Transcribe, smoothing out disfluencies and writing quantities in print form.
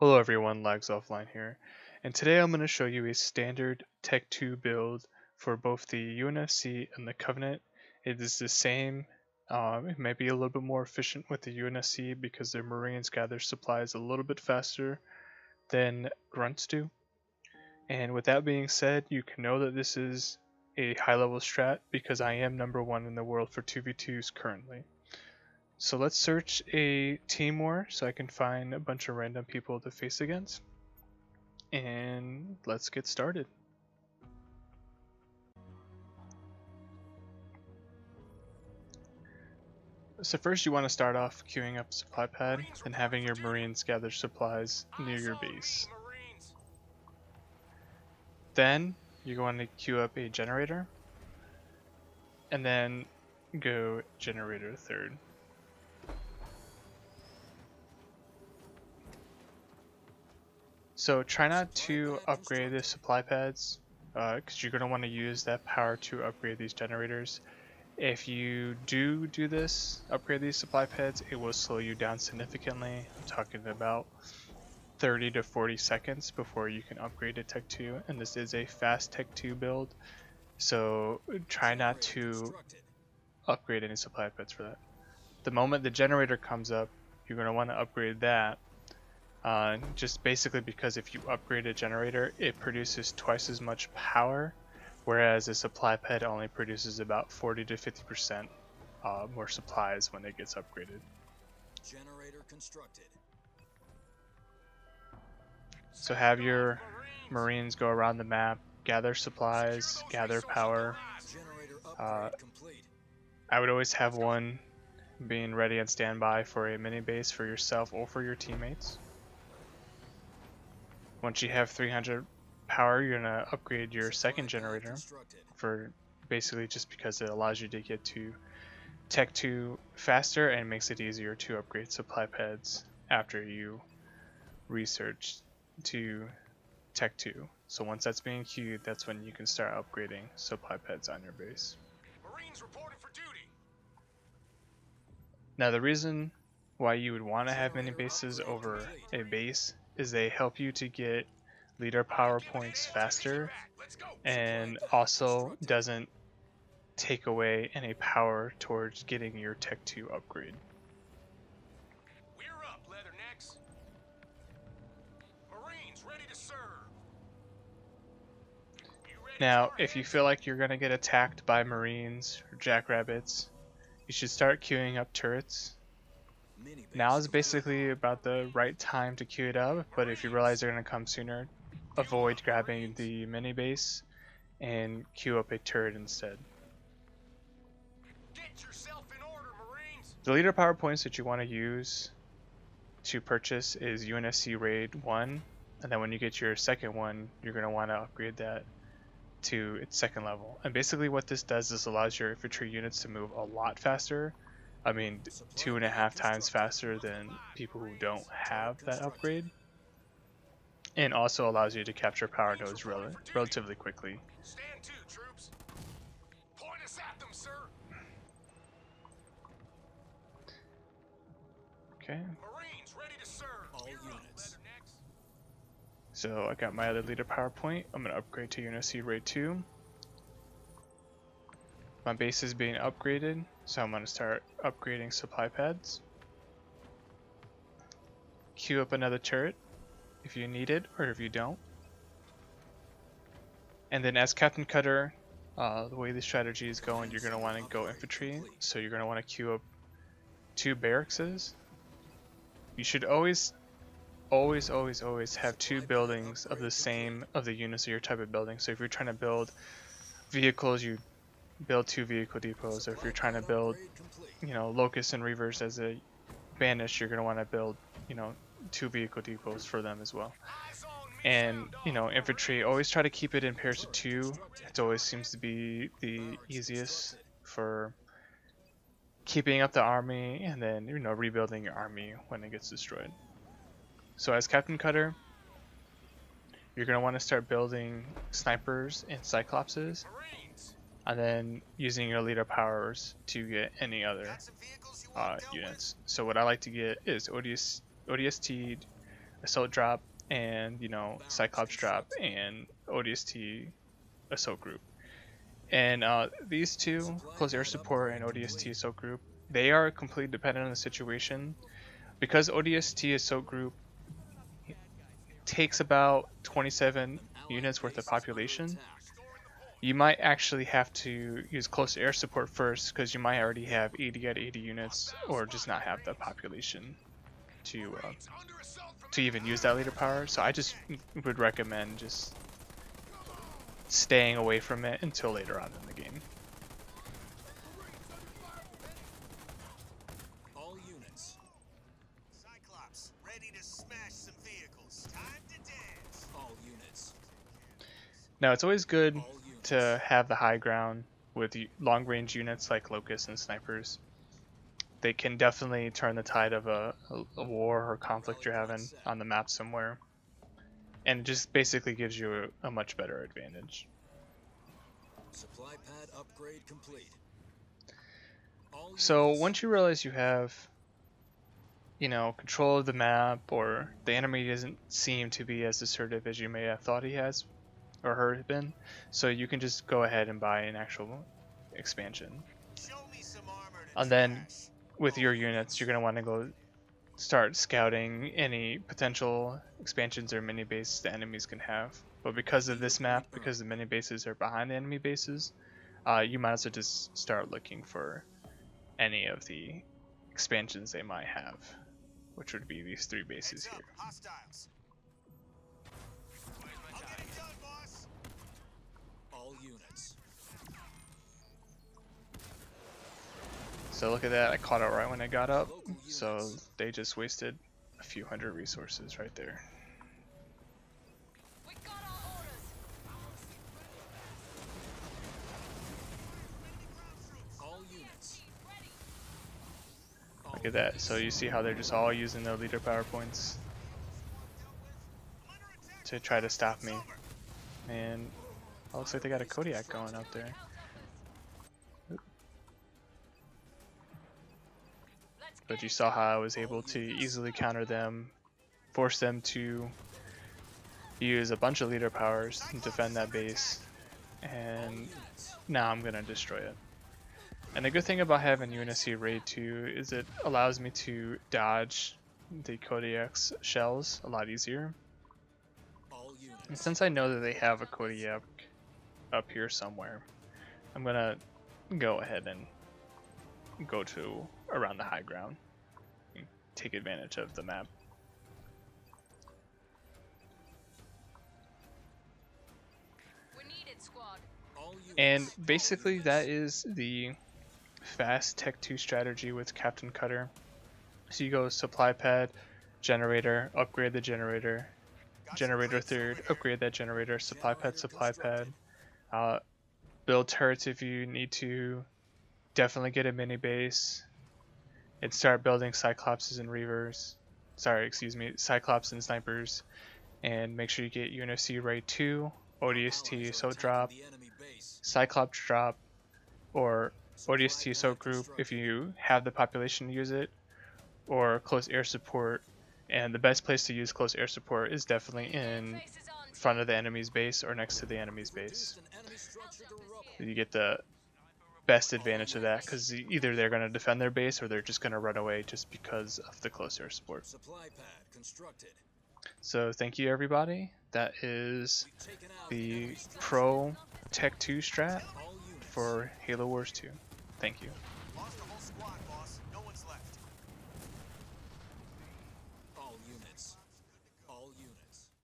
Hello everyone, Lags Offline here, and today I'm going to show you a standard Tech 2 build for both the UNSC and the Covenant. It is the same, it might be a little bit more efficient with the UNSC because their Marines gather supplies a little bit faster than Grunts do. And with that being said, you can know that this is a high level strat because I am number 1 in the world for 2v2s currently. So let's search a team war so I can find a bunch of random people to face against. And let's get started. So first you want to start off queuing up a supply pad and having your Marines gather supplies near your base. Then you're going to queue up a generator and then go generator third. So try not to upgrade the supply pads because you're going to want to use that power to upgrade these generators. If you do this, upgrade these supply pads, it will slow you down significantly. I'm talking about 30 to 40 seconds before you can upgrade to Tech 2, and this is a fast Tech 2 build, so try not to upgrade any supply pads for that. The moment the generator comes up, you're going to want to upgrade that. Just basically because if you upgrade a generator, it produces twice as much power, whereas a supply pad only produces about 40 to 50% more supplies when it gets upgraded. Generator constructed. So have your Marines go around the map, gather supplies, gather power. I would always have one being ready and standby for a mini base for yourself or for your teammates. Once you have 300 power, you're gonna upgrade your second generator for basically just because it allows you to get to Tech 2 faster and makes it easier to upgrade supply pads after you research to Tech 2. So once that's being queued, that's when you can start upgrading supply pads on your base. Marines reporting for duty. Now the reason why you would want to have mini bases over a base is they help you to get leader power points faster, and also doesn't take away any power towards getting your Tech 2 upgrade. We're up, Leathernecks. Marines ready to serve. Now, if you feel like you're going to get attacked by Marines or Jackrabbits, you should start queuing up turrets. Now is basically about the right time to queue it up, but if you realize they're going to come sooner, avoid grabbing the mini base and queue up a turret instead. Get yourself in order, Marines. The leader power points that you want to use to purchase is UNSC Raid 1, and then when you get your second one, you're going to want to upgrade that to its second level. And basically what this does is allows your infantry units to move a lot faster. I mean, 2.5 times faster than people who don't have that upgrade. And also allows you to capture power nodes relatively quickly. Stand to, troops. Point us at them, sir. Okay. Marines ready to serve. All units. So I got my other leader power point. I'm going to upgrade to UNSC Raid 2. My base is being upgraded, so I'm going to start upgrading supply pads. Queue up another turret if you need it or if you don't. And then as Captain Cutter, the way the strategy is going, you're going to want to go infantry, so you're going to want to queue up 2 barracks. You should always have 2 buildings of the units of your type of building. So if you're trying to build vehicles, you build 2 vehicle depots, or if you're trying to build, Locusts and Reavers as a Banished, you're going to want to build, 2 vehicle depots for them as well. And, infantry, always try to keep it in pairs of 2. It always seems to be the easiest for keeping up the army and then, rebuilding your army when it gets destroyed. So as Captain Cutter, you're going to want to start building snipers and cyclopses, and then using your leader powers to get any other units. So what I like to get is ODST assault drop, and Cyclops drop and ODST assault group. And these two, close air support and ODST assault group, they are completely dependent on the situation. Because ODST assault group takes about 27 units worth of population, you might actually have to use close air support first because you might already have 80 out of 80 units or just not have the population to even use that leader power. So I just would recommend just staying away from it until later on in the game. All units. Cyclops, ready to smash some vehicles. Time to dance. All units. Now it's always good to have the high ground with long range units like locusts and snipers. They can definitely turn the tide of a war or conflict you're having on the map somewhere, and it just basically gives you a much better advantage. Supply pad upgrade complete. So once you realize you have control of the map, or the enemy doesn't seem to be as assertive as you may have thought he has or her has been, so you can just go ahead and buy an actual expansion. And then with your units, you're going to want to go start scouting any potential expansions or mini bases the enemies can have. But because of this map, because the mini bases are behind the enemy bases, you might as well just start looking for any of the expansions they might have, which would be these 3 bases here. All units. So look at that, I caught it right when I got up, so they just wasted a few hundred resources right there. All units. Look at that, so you see how they're just all using their leader power points to try to stop me. And it looks like they got a Kodiak going out there. But you saw how I was able to easily counter them, force them to use a bunch of leader powers and defend that base, and now I'm gonna destroy it. And the good thing about having UNSC Raid 2 is it allows me to dodge the Kodiak's shells a lot easier. And since I know that they have a Kodiak up here somewhere, I'm gonna go ahead and go to around the high ground and take advantage of the map. And basically that is the fast Tech 2 strategy with Captain Cutter. So you go supply pad, generator, upgrade the generator, generator third, upgrade that generator, supply pad, build turrets if you need to, definitely get a mini base, and start building Cyclopses and Reavers, Cyclops and Snipers, and make sure you get UNSC Raid 2, ODST Assault Drop, Cyclops Drop, or ODST Assault Group if you have the population to use it, or Close Air Support. And the best place to use Close Air Support is definitely in front of the enemy's base or next to the enemy's base. You get the best advantage of that because either they're going to defend their base or they're just going to run away just because of the Close Air Support. So thank you everybody. That is the Pro Tech 2 strat for Halo Wars 2. Thank you.